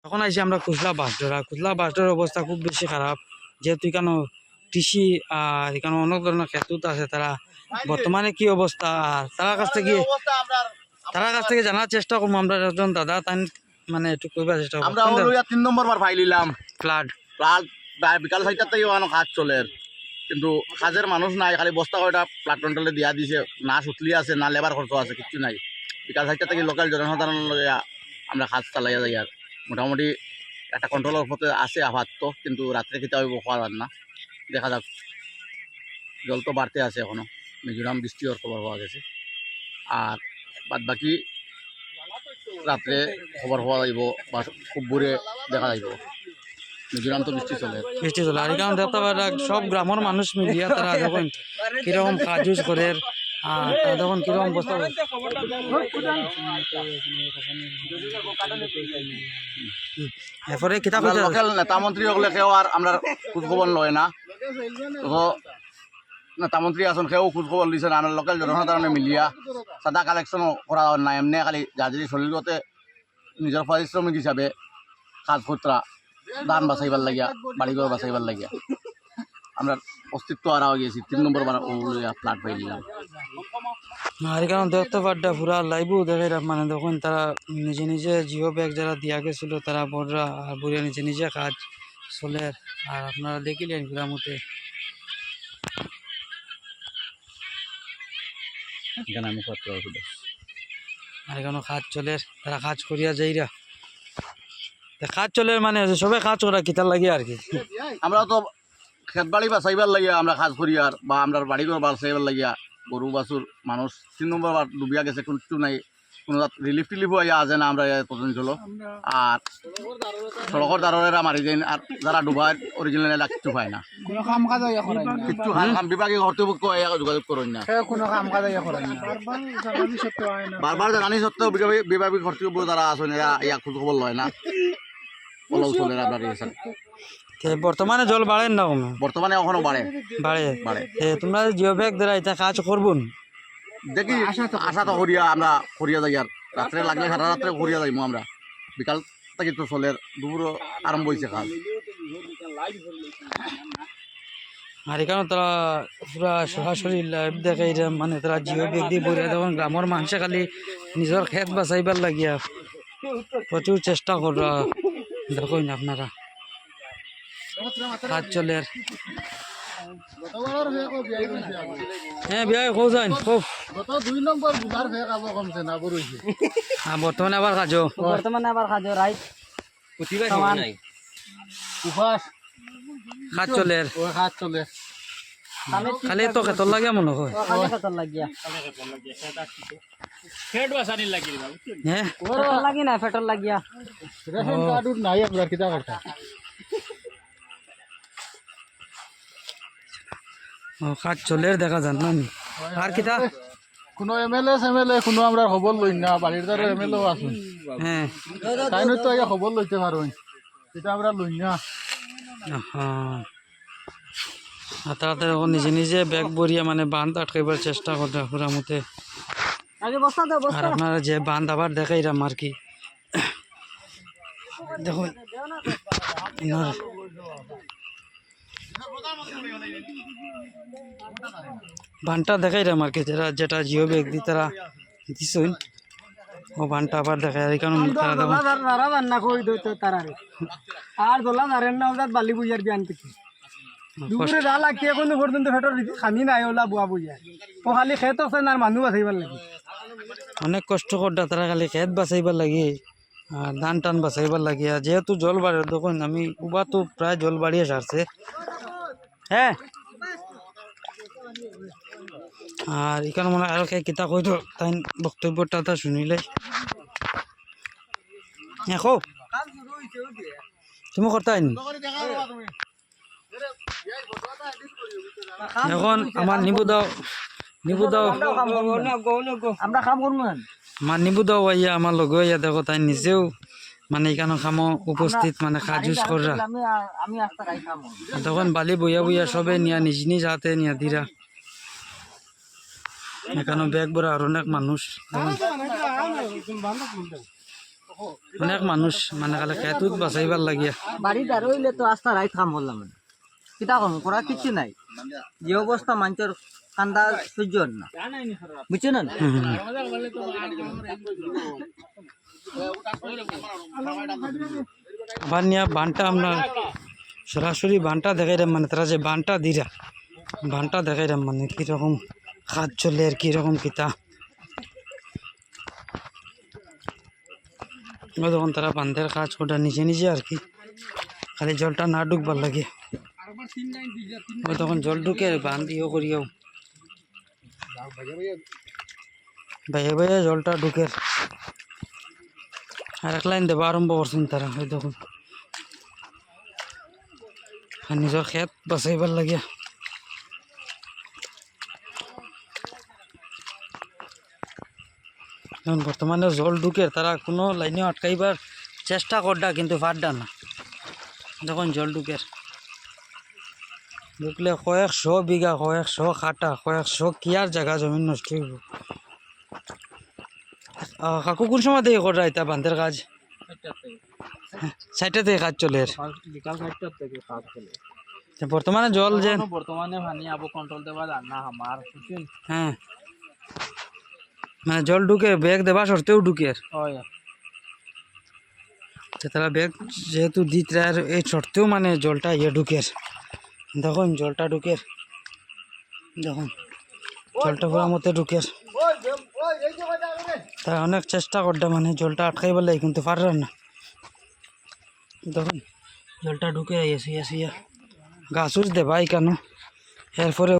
এখন আইছি আমরা কুচলা বাসডোর অবস্থা খুব বেশি খারাপ, যেহেতু এখানে কৃষি আর এখানে অনেক ধরনের ক্ষেত্র আছে। তারা বর্তমানে কি অবস্থা, আর তার কাছ থেকে জানার চেষ্টা করবো। আমরা একজন দাদা তাই মানে একটু কইবার চেষ্টা করবো। আমরা 3 নম্বর বার ফাইল নিলাম ফ্লাড বিকাল 6টার থেকে কাজ চলে, কিন্তু কাজের মানুষ নাই, খালি বস্তা কয়টা প্লাট কন্ট্রোলে দিয়া দিছে, না সুতলি আছে না লেবার খরচ আছে, কিছু নাই। বিকাল 6টা থেকে লোকাল জনসাধারণ আমরা কাজ চালাইয়া যাই। আর মোটামুটি একটা কন্ট্রোলের পথে আছে আপাতত, কিন্তু রাত্রে খেতে হইব খাওয়া যান না। দেখা যাক, জল তো বাড়তে আছে এখনো। মিজোরাম বৃষ্টি হওয়ার খবর পাওয়া গেছে, আর বাদ বাকি রাত্রে খবর পাওয়া যাইব বা খুব ভোরে দেখা যাইব। মিজোরাম তো বৃষ্টি চলে আর এখানে দেখতে পারা সব গ্রামের মানুষ মিলিয়া তারা যখন কিরকম কাজ ইউজ করে, আর তারা যখন কিরকম বস্তা এরপরে কিতাব লোকাল নেতা মন্ত্রী হলে কেউ আর আমরা খোঁজ খবর লয় না। তো নেতা মন্ত্রী আসুন কেউ খোঁজ খবর দিছে না। আমরা লোকাল জনসাধারণে মিলিয়া সাদা কালেকশন করা নাই, এমনি খালি যাদের শরীরতে নিজের পারিশ্রমিক হিসাবে কাজ করতরা, ধান বাঁচাইবার লাগিয়া, বাড়িঘর বাঁচাইবার লাগিয়া আমরা অস্তিত্ব হারা হয়ে গেছি। 3 নম্বর ফ্ল্যাট পাই নিলাম। আর এখানে দেখতে পাড্ডা পুরা লাইভও দেখে, মানে তখন তারা নিজে নিজে জিও ব্যাগ যারা দিয়া গেছিল তারা বড়রা আর বুড়িয়া নিজে নিজে কাজ চলে। আর আপনারা দেখিলেন গ্রামতে আর এখানে কাজ চলে, তারা কাজ করিয়া যাইরা কাজ চলে, মানে সবাই কাজ করা কিতার লাগে আর কি। আমরা তো খেত বাড়ি বাঁচাইবার লাগিয়া আমরা কাজ করি, আর বা আমরা বাড়িঘর বাঁচাইবার লাগিয়া গরু বাছুর মানুষ 3 নম্বর বার ডুবিয়া গেছে, কিছু নাই, কোনো রিলিফ টিলিফ হইয়া আছে না। আমরা কতদিন চলো, আর সড়কের দারোয়ানেরা মারি দেন, আর যারা ডুবায় অরিজিনাল এলা কিছু পায় না, কিছু কাম বিভাগে কর্তৃপক্ষ যোগাযোগ করেন না, বারবার জানানি সত্ত্বেও বিভাগীয় কর্তৃপক্ষ যারা আছেন এরা ইয়া খোঁজ খবর লয় না। বর্তমানে জল বাড়েন না কমে? বর্তমানে এখনো বাড়ে। তোমরা জিও ব্যাগ দ্বারা এটা কাজ করবো দেখি, আশা তো করিয়া আমরা করিয়া যাই। আর রাত্রে লাগলে সারা রাত্রে করিয়া যাইমু আমরা। বিকাল থেকে তো চলে, দুপুর আরম্ভ হয়েছে কাজ। আর এখানে তারা পুরা সরাসরি লাইভ দেখে, মানে তারা জিও ব্যাগ দিয়ে বইয়া তখন গ্রামের মানুষে খালি নিজের ক্ষেত বাঁচাইবার লাগিয়া প্রচুর চেষ্টা করা। দেখুন আপনারা কাজ চলে। হ্যাঁ বিয়া কো যান খুব বর্তমানে আবার কাজো রাইট কাজ চলে খালি তো খেতর লাগিয়া মনে হয়। কাজ চলে দেখা যান না। আর কিতা কোনো এমএলএ কোনো আমরা খবর লই না, বাড়ির দ্বারা এমএলএও আছেন। হ্যাঁ, তাই নয় তো খবর লইতে পারো, এটা আমরা লই না। তারা নিজে নিজে ব্যাগ বরিয়া মানে বাঁধ আটকাইবার চেষ্টা করে পুরা মতে। আর আপনারা যে বাঁধ আবার দেখাইরাম আর কি, দেখুন বানটা দেখাইরাম আর কি, যেটা জিও ব্যাগ দিয়ে তারা দিছুন ও বানটা আবার দেখাই। আর এখানে বালি বুঝার বিয়ান দুপুরে যা লাগছে কোনো পর্যন্ত ফেটর খানি নাই ওলা বুয়া বুঝা ও খালি খেত আছে না মানুষ বাঁচাইবার লাগে। অনেক কষ্ট করটা তারা খালি খেত বাঁচাইবার লাগে আর ধান টান বাঁচাইবার লাগে। আর যেহেতু জল বাড়ে দেখুন আমি উবা তো প্রায় জল বাড়িয়ে সারছে। হ্যাঁ, আর এখানে মনে হয় আরো কিতা কইতো তাই বক্তব্যটা তা শুনিলে দেখো তুমি করতাই এখন আমার নিবু দাও আমরা কাম করবো আমার নিবু দাও আইয়া আমার লগে আইয়া দেখো তাই নিজেও মানে এখানে খামো উপস্থিত মানে কাজ ইউজ করা। তখন বালি বইয়া বইয়া সবে নিয়া নিজ নিজ হাতে নিয়া দিরা। এখানে ব্যাগ ভরা আর অনেক মানুষ। অনেক মানুষ মানে খালি খেতুত বাঁচাইবার লাগিয়া বাড়ি দাঁড়াইলে তো রাস্তা রাইত কাম করলাম কিতা কম করা কিছু নাই যে অবস্থা মানুষের কান্দা সহ্য হয় না বুঝছো না আবার নিয়ে বানটা আমরা সরাসরি বানটা দেখাইলাম মানে তারা যে বানটা দিরা বানটা দেখাইলাম মানে কীরকম কাজ চলে আর কীরকম কিতা তখন তারা বান্ধের কাজ ওটা নিজে নিজে আর কি খালি জলটা না ঢুকবার লাগে ওই তখন জল ঢুকে বান দিয়েও করিয়াও বাইরে বাইরে জলটা ঢুকে আর এক লাইন দেবা আরম্ভ করছেন তারা ওই তখন আর নিজের খেত বাঁচাইবার লাগিয়া এখন বর্তমানে জল ঢুকে তারা কোনো লাইনে আটকাইবার চেষ্টা করডা কিন্তু পারডা না যখন জল ঢুকে ঢুকলে কয়েকশো বিঘা কয়েকশো খাটা কয়েকশো কিয়ার জায়গা জমি নষ্ট হইব কাকু কোন সময় থেকে করা এটা বান্ধের কাজ 6টা থেকে কাজ চলে বিকাল 5টার থেকে কাজ চলে বর্তমানে জল যে বর্তমানে পানি আবো কন্ট্রোল দেওয়া যায় না আমার বুঝছেন হ্যাঁ মানে জল ঢুকে ব্যাগ দেবা সরতেও ঢুকে হয় তারা ব্যাগ যেহেতু দিত আর এই সরতেও মানে জলটা ইয়ে ঢুকে দেখুন জলটা ঢুকে দেখুন জলটা পুরা মতে ঢুকে তারা অনেক চেষ্টা করতে মানে জলটা আটকাইবার লাগে কিন্তু পারলাম না দেখুন জলটা ঢুকে আসিয়া গাছ উছ দেবাই কেন এরপরে